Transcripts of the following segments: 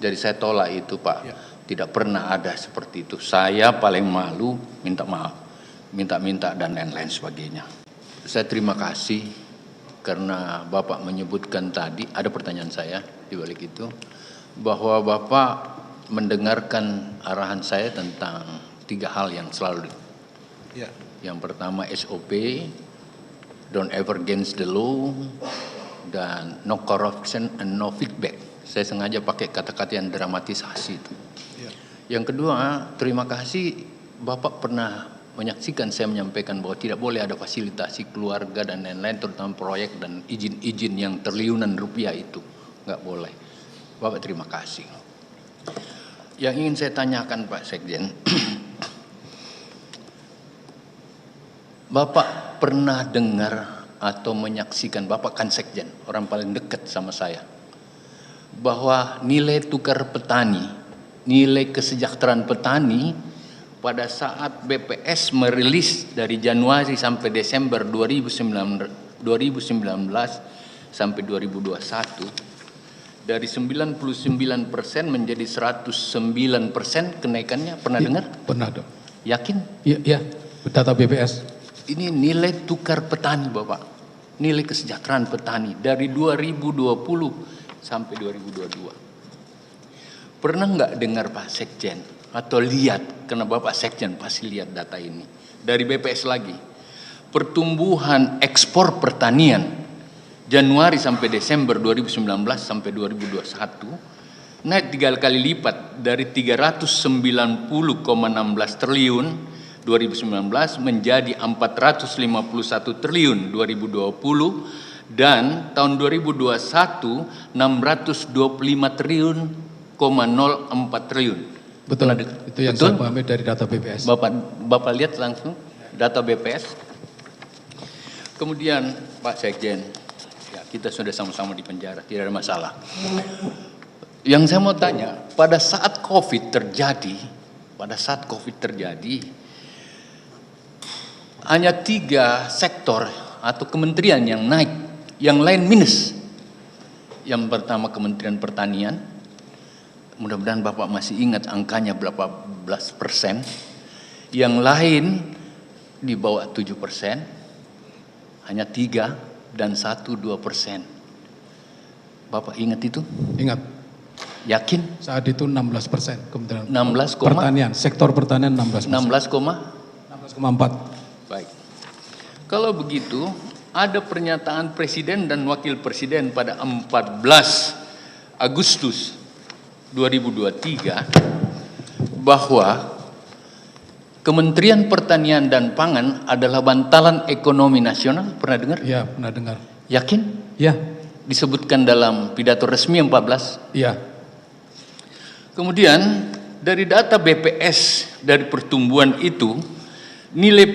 Jadi saya tolak itu, Pak. Ya. Tidak pernah ada seperti itu. Saya paling malu, minta maaf, minta-minta dan lain-lain sebagainya. Saya terima kasih karena Bapak menyebutkan tadi, ada pertanyaan saya di balik itu, bahwa Bapak mendengarkan arahan saya tentang 3 hal yang selalu. Ya. Yang pertama SOP, don't ever against the law, dan no corruption and no feedback. Saya sengaja pakai kata-kata yang dramatisasi itu. Ya. Yang kedua, terima kasih Bapak pernah menyaksikan saya menyampaikan bahwa tidak boleh ada fasilitasi keluarga dan lain-lain, terutama proyek dan izin-izin yang triliunan rupiah itu. Nggak boleh. Bapak terima kasih. Yang ingin saya tanyakan Pak Sekjen, Bapak pernah dengar atau menyaksikan, Bapak kan Sekjen, orang paling dekat sama saya, bahwa nilai tukar petani, nilai kesejahteraan petani pada saat BPS merilis dari Januari sampai Desember 2019 sampai 2021, dari 99% menjadi 109% kenaikannya, pernah dengar? Pernah, Dok. Yakin? Iya, data BPS. Ini nilai tukar petani, Bapak. Nilai kesejahteraan petani dari 2020 sampai 2022. Pernah nggak dengar Pak Sekjen atau lihat, karena Bapak Sekjen pasti lihat data ini. Dari BPS lagi. Pertumbuhan ekspor pertanian Januari sampai Desember 2019 sampai 2021 naik 3 kali lipat, dari 390,16 triliun 2019 menjadi 451 triliun 2020, dan tahun 2021 625 triliun, 0,04 triliun. Betul, itu yang betul? saya pahami dari data BPS. Bapak lihat langsung data BPS. Kemudian Pak Sekjen, ya kita sudah sama-sama di penjara, tidak ada masalah. Yang saya mau tanya, pada saat COVID terjadi, hanya 3 sektor atau kementerian yang naik, yang lain minus. Yang pertama Kementerian Pertanian, mudah-mudahan Bapak masih ingat angkanya berapa belas persen. Yang lain di bawah 7%, hanya 3 dan 1-2%. Bapak ingat itu? Ingat, Yakin? saat itu 16% Kementerian 16, Pertanian, sektor pertanian 16%. 16,4. 16,4. Baik. Kalau begitu, ada pernyataan Presiden dan Wakil Presiden pada 14 Agustus 2023 bahwa Kementerian Pertanian dan Pangan adalah bantalan ekonomi nasional. Pernah dengar? Iya, pernah dengar. Yakin? Iya. Disebutkan dalam pidato resmi 14. Iya. Kemudian dari data BPS dari pertumbuhan itu, nilai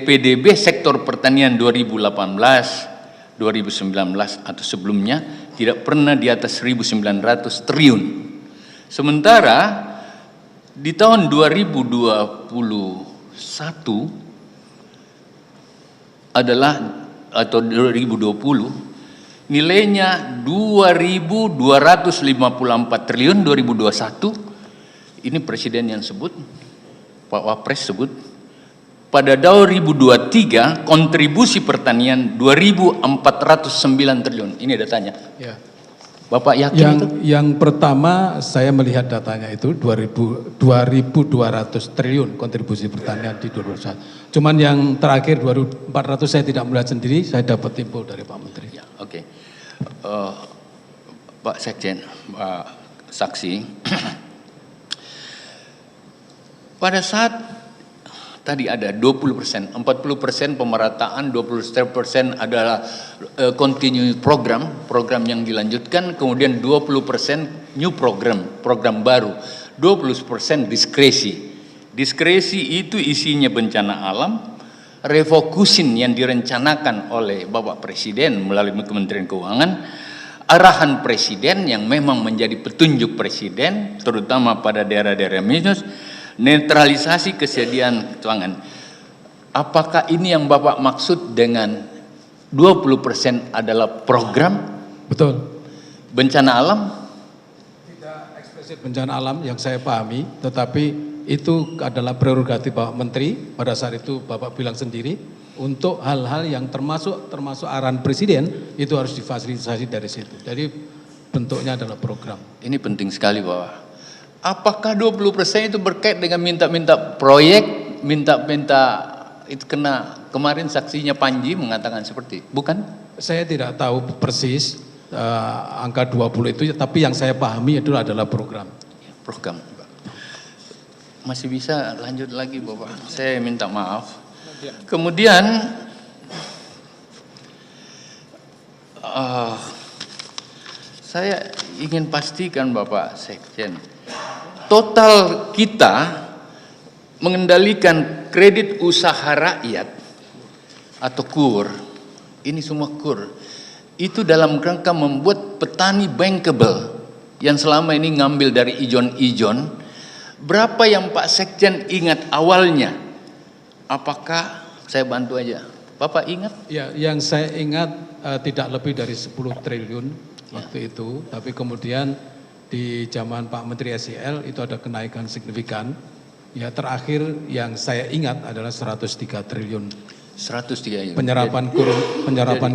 PDB sektor pertanian 2018, 2019 atau sebelumnya tidak pernah di atas 1.900 triliun. Sementara di tahun 2021 adalah, atau 2020, nilainya 2.254 triliun 2021. Ini Presiden yang sebut, Pak Wapres sebut. Pada 2023 kontribusi pertanian 2.409 triliun. Ini datanya. Ya. Bapak yakin itu? Yang pertama saya melihat datanya itu 2.200 triliun kontribusi pertanian di 2021. Cuman yang terakhir 2.400 saya tidak melihat sendiri, saya dapat info dari Pak Menteri. Ya, oke. Pak Sekjen, Pak Saksi, pada saat tadi ada 20%, 40% pemerataan, 20% adalah continue program yang dilanjutkan, kemudian 20% new program baru, 20% diskresi. Diskresi itu isinya bencana alam, refocusing yang direncanakan oleh Bapak Presiden melalui Kementerian Keuangan, arahan Presiden yang memang menjadi petunjuk Presiden, terutama pada daerah-daerah minus, netralisasi kesediaan keuangan. Apakah ini yang Bapak maksud dengan 20% adalah program? Betul. Bencana alam? Tidak Prinsip bencana alam yang saya pahami, tetapi itu adalah prerogatif Bapak Menteri. Pada saat itu Bapak bilang sendiri, untuk hal-hal yang termasuk arahan Presiden itu harus difasilitasi dari situ. Jadi bentuknya adalah program. Ini penting sekali Bapak. Apakah 20% itu berkait dengan minta-minta proyek, minta-minta itu kena, kemarin saksinya Panji mengatakan seperti, bukan? Saya tidak tahu persis angka 20 itu, tapi yang saya pahami itu adalah program. Program. Masih bisa lanjut lagi Bapak, saya minta maaf. Kemudian saya ingin pastikan Bapak Sekjen, total kita mengendalikan kredit usaha rakyat atau KUR, ini semua KUR, itu dalam rangka membuat petani bankable yang selama ini ngambil dari ijon-ijon. Berapa yang Pak Sekjen ingat awalnya? Apakah saya bantu aja? Bapak ingat? Ya, yang saya ingat tidak lebih dari 10 triliun waktu itu, tapi kemudian di zaman Pak Menteri SEL itu ada kenaikan signifikan. Ya, terakhir yang saya ingat adalah 103 triliun. 103 ya. Penyerapan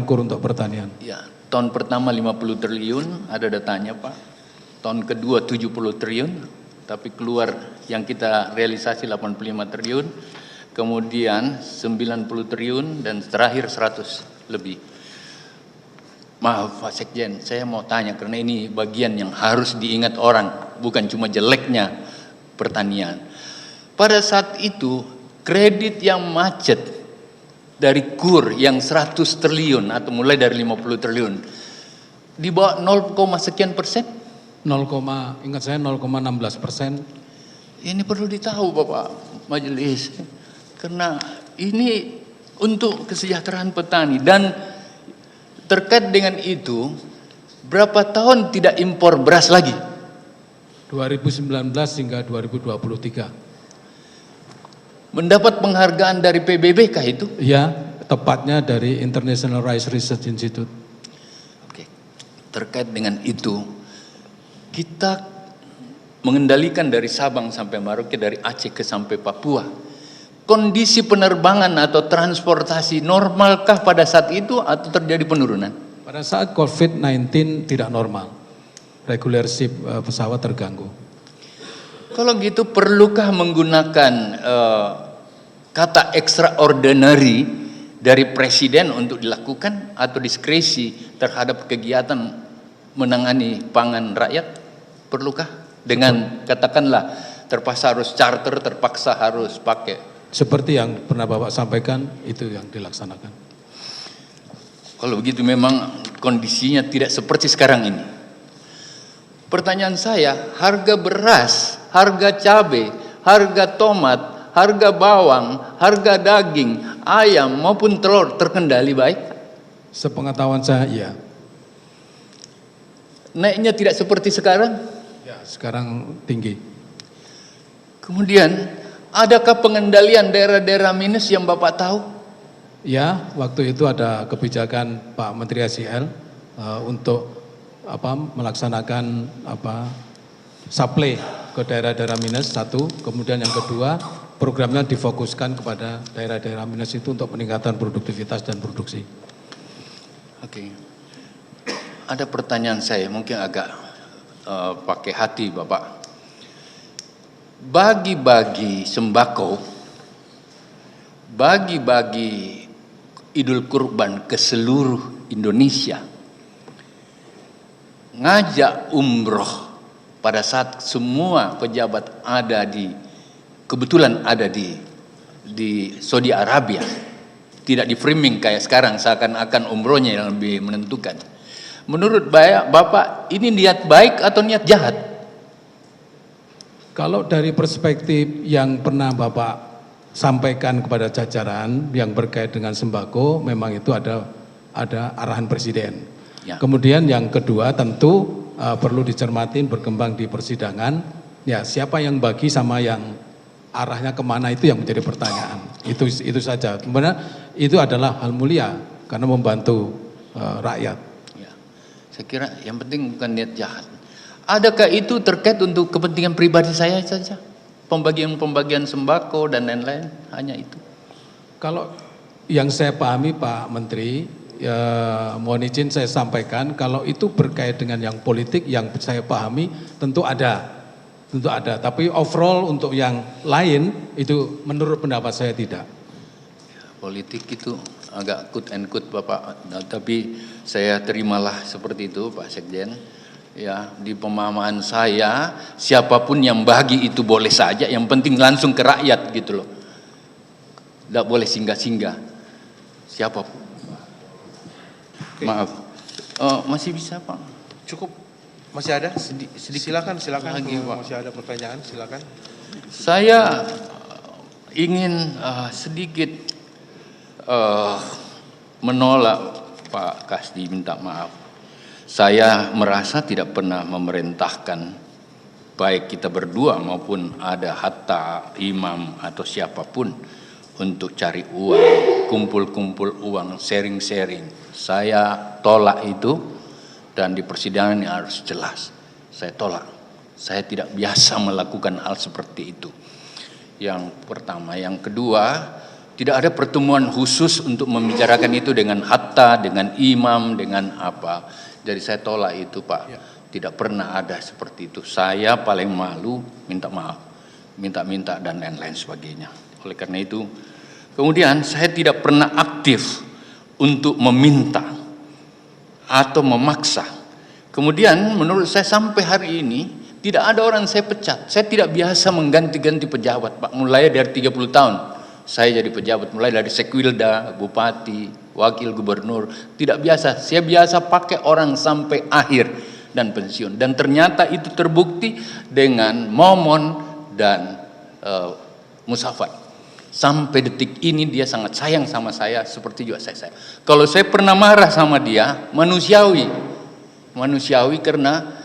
kur untuk pertanian. Ya, tahun pertama 50 triliun, ada datanya Pak. Tahun kedua 70 triliun, tapi keluar yang kita realisasi 85 triliun. Kemudian 90 triliun dan terakhir 100 lebih. Maaf Pak Sekjen, saya mau tanya karena ini bagian yang harus diingat orang, bukan cuma jeleknya pertanian. Pada saat itu kredit yang macet dari KUR yang 100 triliun atau mulai dari 50 triliun di bawah 0, sekian persen? 0,16%. Ini perlu ditahu Bapak Majelis. Karena ini untuk kesejahteraan petani dan terkait dengan itu berapa tahun tidak impor beras lagi? 2019 hingga 2023. Mendapat penghargaan dari PBB kah itu? Ya, tepatnya dari International Rice Research Institute. Oke. Terkait dengan itu kita mengendalikan dari Sabang sampai Merauke, dari Aceh ke sampai Papua. Kondisi penerbangan atau transportasi normalkah pada saat itu atau terjadi penurunan? Pada saat COVID-19 tidak normal, regularship pesawat terganggu. Kalau gitu perlukah menggunakan kata extraordinary dari Presiden untuk dilakukan atau diskresi terhadap kegiatan menangani pangan rakyat? Perlukah? Dengan katakanlah terpaksa harus charter, terpaksa harus pakai. Seperti yang pernah Bapak sampaikan, itu yang dilaksanakan. Kalau begitu memang kondisinya tidak seperti sekarang ini. Pertanyaan saya, harga beras, harga cabai, harga tomat, harga bawang, harga daging, ayam maupun telur terkendali baik? Sepengetahuan saya, iya. Naiknya tidak seperti sekarang? Ya, sekarang tinggi. Kemudian, adakah pengendalian daerah-daerah minus yang Bapak tahu? Ya, waktu itu ada kebijakan Pak Menteri SEL untuk melaksanakan supply ke daerah-daerah minus, satu. Kemudian yang kedua, programnya difokuskan kepada daerah-daerah minus itu untuk peningkatan produktivitas dan produksi. Oke. Ada pertanyaan saya, mungkin agak pakai hati Bapak. Bagi-bagi sembako, bagi-bagi Idul Kurban ke seluruh Indonesia, ngajak umroh pada saat semua pejabat kebetulan ada di Saudi Arabia, tidak di framing kayak sekarang seakan-akan umrohnya yang lebih menentukan. Menurut Bapak ini niat baik atau niat jahat? Kalau dari perspektif yang pernah Bapak sampaikan kepada jajaran yang berkait dengan sembako, memang itu ada arahan Presiden. Ya. Kemudian yang kedua tentu perlu dicermati berkembang di persidangan, ya siapa yang bagi sama yang arahnya kemana itu yang menjadi pertanyaan. Itu saja. Sebenarnya itu adalah hal mulia karena membantu rakyat. Ya. Saya kira yang penting bukan niat jahat. Adakah itu terkait untuk kepentingan pribadi saya saja? Pembagian sembako dan lain-lain, hanya itu. Kalau yang saya pahami Pak Menteri, ya, mohon izin saya sampaikan, kalau itu berkait dengan yang politik yang saya pahami tentu ada. Tapi overall untuk yang lain itu menurut pendapat saya tidak. Politik itu agak quote and quote Bapak, nah, tapi saya terimalah seperti itu Pak Sekjen. Ya, di pemahaman saya siapapun yang bagi itu boleh saja, yang penting langsung ke rakyat gitu loh. Tidak boleh singgah-singgah siapapun. Okay. Maaf, masih bisa Pak? Cukup, masih ada? Sedikit. Silakan lagi, Pak. masih ada pertanyaan, silakan. Saya ingin sedikit menolak Pak Kasdi, minta maaf. Saya merasa tidak pernah memerintahkan baik kita berdua maupun ada Hatta, Imam atau siapapun untuk cari uang, kumpul-kumpul uang, sharing-sharing. Saya tolak itu dan di persidangan ini harus jelas. Saya tolak. Saya tidak biasa melakukan hal seperti itu. Yang pertama, yang kedua, tidak ada pertemuan khusus untuk membicarakan itu dengan Hatta, dengan Imam, dengan apa. Jadi saya tolak itu Pak. Ya. Tidak pernah ada seperti itu. Saya paling malu minta maaf, minta-minta dan lain-lain sebagainya. Oleh karena itu, kemudian saya tidak pernah aktif untuk meminta atau memaksa. Kemudian menurut saya sampai hari ini tidak ada orang saya pecat. Saya tidak biasa mengganti-ganti pejabat Pak. Mulai dari 30 tahun saya jadi pejabat, mulai dari Sekwilda, Bupati, Wakil Gubernur. Tidak biasa. Saya biasa pakai orang sampai akhir dan pensiun. Dan ternyata itu terbukti dengan Momon dan Musafat. Sampai detik ini dia sangat sayang sama saya, seperti juga saya. Kalau saya pernah marah sama dia, manusiawi karena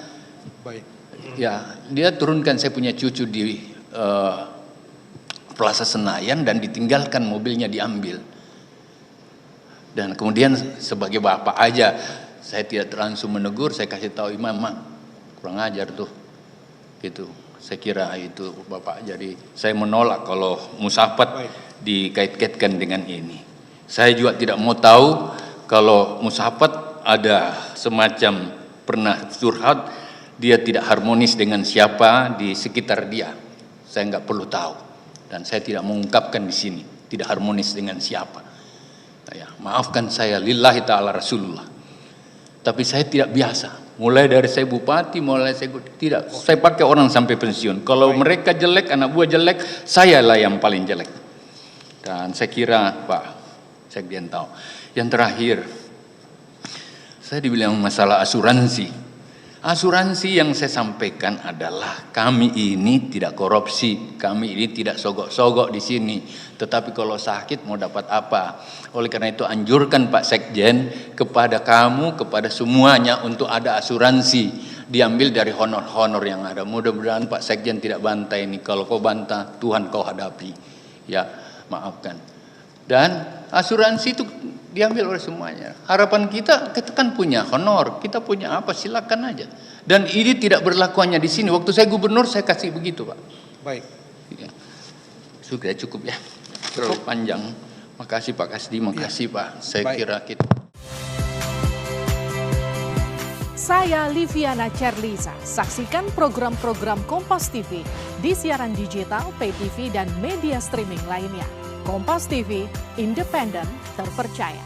ya dia turunkan saya punya cucu di Plaza Senayan dan ditinggalkan mobilnya diambil. Dan kemudian sebagai bapak aja saya tidak langsung menegur, saya kasih tahu Imam, kurang ajar tuh. Gitu. Saya kira itu Bapak. Jadi saya menolak kalau Musafat dikait-kaitkan dengan ini. Saya juga tidak mau tahu kalau Musafat ada semacam pernah curhat, dia tidak harmonis dengan siapa di sekitar dia. Saya nggak perlu tahu. Dan saya tidak mengungkapkan di sini, tidak harmonis dengan siapa. Ya, maafkan saya, lillahi ta'ala Rasulullah. Tapi saya tidak biasa. Mulai dari saya bupati, tidak. Saya pakai orang sampai pensiun. Kalau mereka jelek, anak buah jelek, saya lah yang paling jelek. Dan saya kira Pak Sekjen tahu. Yang terakhir, saya dibilang masalah asuransi. Asuransi yang saya sampaikan adalah kami ini tidak korupsi, kami ini tidak sogok-sogok di sini. Tetapi kalau sakit mau dapat apa? Oleh karena itu anjurkan Pak Sekjen kepada kamu, kepada semuanya untuk ada asuransi. Diambil dari honor-honor yang ada. Mudah-mudahan Pak Sekjen tidak bantah ini. Kalau kau bantah, Tuhan kau hadapi. Ya, maafkan. Dan asuransi itu diambil oleh semuanya. Harapan kita kan punya honor, kita punya apa, silakan aja. Dan ini tidak berlaku hanya di sini. Waktu saya gubernur saya kasih begitu Pak. Baik. Ya. Sudah cukup ya. Terlalu panjang. Makasih Pak Kasdi, makasih ya. Pak. Saya kira kita. Saya Liviana Cerlisa. Saksikan program-program Kompas TV di siaran digital, pay TV, dan media streaming lainnya. Kompas TV, independen, terpercaya.